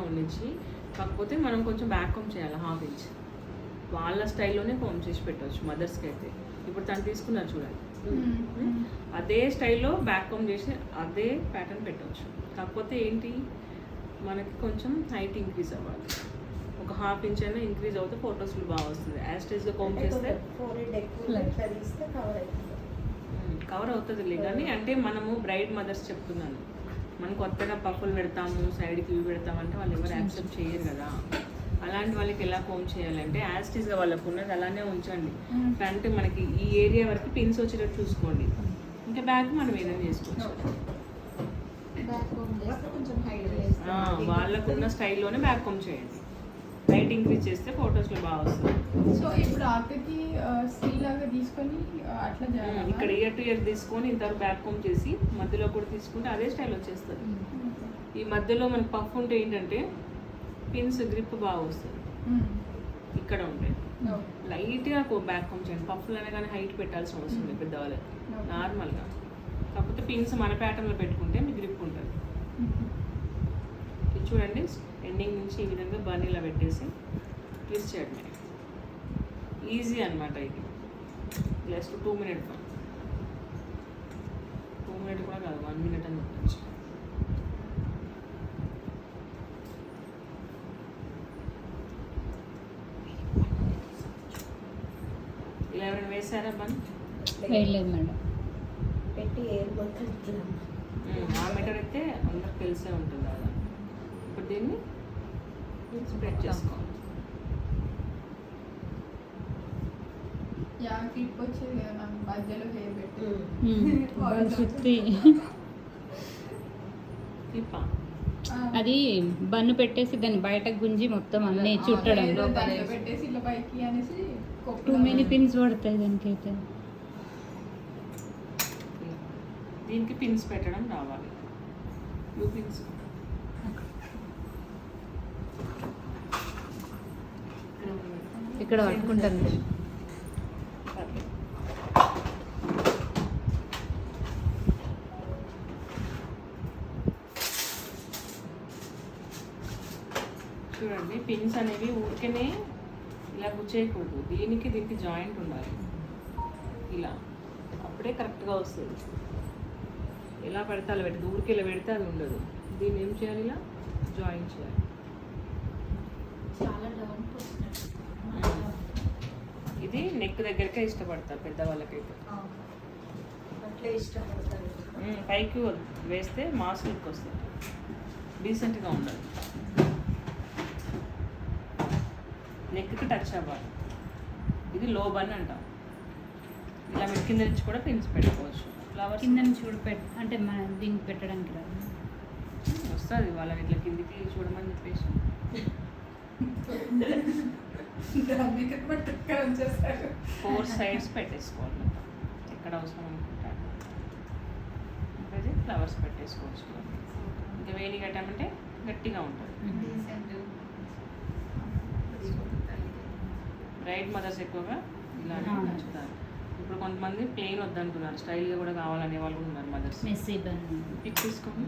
ఉండించి, కాకపోతే మనం కొంచెం బ్యాక్ కోమ్ చేయాలి 1/2 ఇంచ్. వాళ్ళ స్టైల్లోనే కోమ్ చేసి పెట్టవచ్చు మదర్స్కి అయితే. ఇప్పుడు తను తీసుకున్నారు చూడండి, అదే స్టైల్లో బ్యాక్ కోమ్ చేసి అదే ప్యాటర్న్ పెట్టవచ్చు. కాకపోతే ఏంటి, మనకి కొంచెం హైట్ ఇంక్రీజ్ అవ్వాలి. ఒక 1/2 ఇంచ్ అయినా ఇంక్రీజ్ అవుతే ఫొటోస్లో బాగా వస్తుంది. యాస్టేజ్గా కోమ్ చేస్తే కవర్ అవుతుందిలే. కానీ అంటే మనము బ్రైడ్ మదర్స్ చెప్తున్నాను, మనం కొత్తగా పఫులు పెడతాము, సైడ్కి ఇవి పెడతామంటే వాళ్ళు ఎవరు యాక్సెప్ట్ చేయరు కదా. అలాంటి వాళ్ళకి ఎలా కోమ్ చేయాలంటే యాస్టీస్గా వాళ్ళకు ఉన్నది అలానే ఉంచండి. ఫ్రంట్ మనకి ఈ ఏరియా వరకు పిన్స్ వచ్చేటట్టు చూసుకోండి. ఇంకా బ్యాక్ మనం ఏదైనా చేసుకోవచ్చు. వాళ్ళకున్న స్టైల్లోనే బ్యాక్ కోమ్ చేయండి. హైట్ ఇంక్రీజ్ చేస్తే ఫొటోస్లో బాగా వస్తుంది. సో ఇప్పుడు ఆఖరికి సీ లాగా తీసుకొని అట్లా ఇక్కడ ఇయర్ టు ఇయర్ తీసుకొని ఇంతవరకు బ్యాక్ కోమ్ చేసి మధ్యలో కూడా తీసుకుంటే అదే స్టైల్ వచ్చేస్తుంది. ఈ మధ్యలో మనకు పఫ్ ఉంటే ఏంటంటే పిన్స్ గ్రిప్ బాగా వస్తుంది. ఇక్కడ ఉంటే లైట్గా బ్యాక్ కోమ్ చేయండి. పఫ్లు అనగానే హైట్ పెట్టాల్సిన అవసరం లేదు పెద్దవాళ్ళకి, నార్మల్గా. కాకపోతే పిన్స్ మన ప్యాటర్న్లో పెట్టుకుంటే మీకు గ్రిప్ ఉంటుంది. ఇది చూడండి, ఎండింగ్ నుంచి ఈ విధంగా బన్నీలా పెట్టేసి ట్విస్ట్ చేయడమే. ఈజీ అనమాట ఇది. జస్ట్ 2 minutes, 2 minutes కూడా కాదు, 1 minute అని చెప్పచ్చు. ఇలా ఎవరైనా వేసారా బన్? వేయలేదు మేడం. పెట్టి ఆ మీటర్ అయితే అందరికి తెలిసే ఉంటుంది అలా. ఇప్పుడు దీన్ని స్ప్రెడ్ చేసుకోవాలి. క్లిప్ వచ్చేది కదా నాకు మధ్యలో హెయిర్ పెట్టి అది బన్ను పెట్టేసి దాన్ని బయటకు గుంజి మొత్తం అన్నీ చుట్టడం. పెట్టేసి ఇట్లా పైకి అనేసి 2 many పిన్స్ పడతాయి దానికైతే. దీనికి పిన్స్ పెట్టడం రావాలి. బ్లూ పిన్స్ ఇక్కడ పట్టుకుంటాను. చూడండి, పిన్స్ అనేవి ఊరికేనే ఇలా గుచ్చేయకూడదు. దీనికి జాయింట్ ఉండాలి ఇలా, అప్పుడే కరెక్ట్గా వస్తుంది. ఎలా పెడితే అలా పెడితే, ఊరికి ఇలా పెడితే అది ఉండదు. దీన్ని ఏం చేయాలి, ఇలా జాయిన్ చేయాలి. చాలా డౌన్ ఇది నెక్ దగ్గరకే ఇష్టపడతారు పెద్దవాళ్ళకైతే, అట్లే ఇష్టపడతారు. పైకి వేస్తే మాస్ లుక్ వస్తుంది, డీసెంట్గా ఉండాలి. నెక్కి టచ్ అవ్వాలి. ఇది లో బన్ అంటాం. ఇలా మీరు కింద నుంచి కూడా పిన్స్ పెట్టుకోవచ్చు. ఫ్లవర్స్ కింద నుంచి కూడా అంటే మనం దీనికి పెట్టడానికి రాదు, వస్తుంది వాళ్ళని ఇట్లా కిందికి చూడమని చెప్పేసి. 4 sides పెట్టేసుకోవాలి, ఎక్కడ అవసరం అనుకుంటారు. ఇంకా ఫ్లవర్స్ పెట్టేసుకోవచ్చు. ఇంకా వేడి కట్టామంటే గట్టిగా ఉంటుంది. బ్రైడ్ మదర్స్ ఎక్కువగా ఇలా నచ్చుతారు. ఇప్పుడు కొంతమంది ప్లెయిన్ వద్దంటున్నారు, స్టైల్గా కూడా కావాలనే వాళ్ళు ఉన్నారు మదర్స్. మెస్సీ బన్ పిక్ తీసుకోండి.